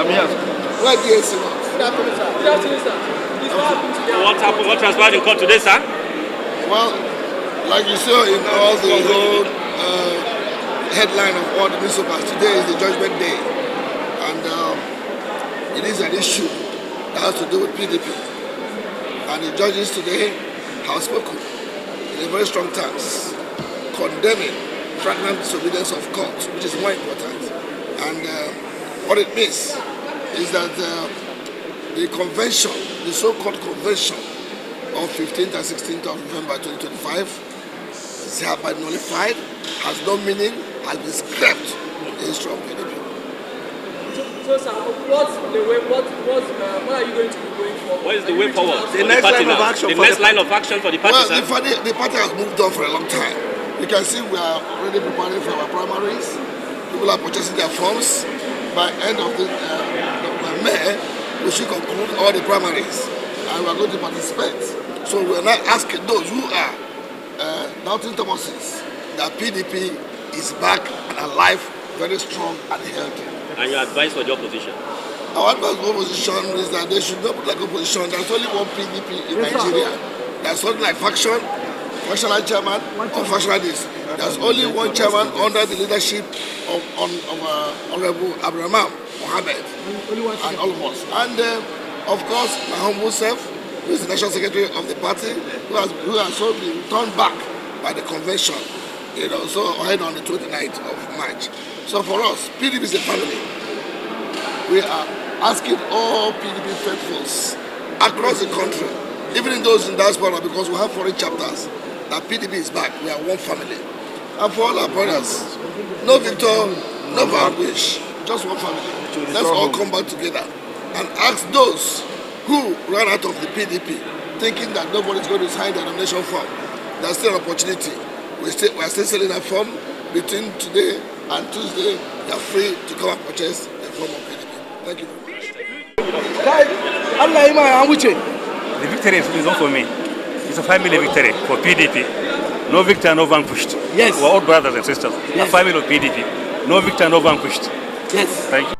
Yes. Where do you see that? Good afternoon, sir. Good afternoon, sir. What happened? What transpired in court today, sir? Well, like you saw in all the whole headline of all the newspapers, today is the Judgment Day. And it is an issue that has to do with PDP. And the judges today have spoken in a very strong terms, condemning flagrant disobedience of court, which is more important. And what it means is that the convention, the so-called convention of 15th and 16th of November 2025 is hereby nullified, has no meaning, has been scrapped in the history of PDP. So, sir, what are you going to be going for? What is the way forward? The next line of action. The next line of action for the party, Well, sir? the party has moved on for a long time. You can see we are already preparing for our primaries. People are purchasing their forms. By end of the May, we should conclude all the primaries, and we are going to participate. So we are now asking those who are doubting Thomases that PDP is back and alive, very strong and healthy. And your advice for the opposition? Our advice for opposition is that they should not put like opposition. There's only one PDP in Nigeria. There's something like factional chairman or factional this. There's only one chairman under the leadership of Honorable Abraham Mohammed and all of us. And of course, my humble self, who is the national secretary of the party, who has so been turned back by the convention, so ahead on the 29th of March. So for us, PDP is a family. We are asking all PDP faithfuls across the country, even in those in diaspora, because we have foreign chapters, that PDP is back. We are one family. And for all our brothers, no victor, no vanquish, just one family. Let's all come back together and ask those who ran out of the PDP, thinking that nobody's going to sign the nomination form. There's still an opportunity. We are still selling that form. Between today and Tuesday, they are free to come and purchase the form of PDP. Thank you very much. The victory is not for me. It's a family victory for PDP. No victor, no vanquished. Yes. We're all brothers and sisters. Yes. A family of PDP. No victor, no vanquished. Yes. Thank you.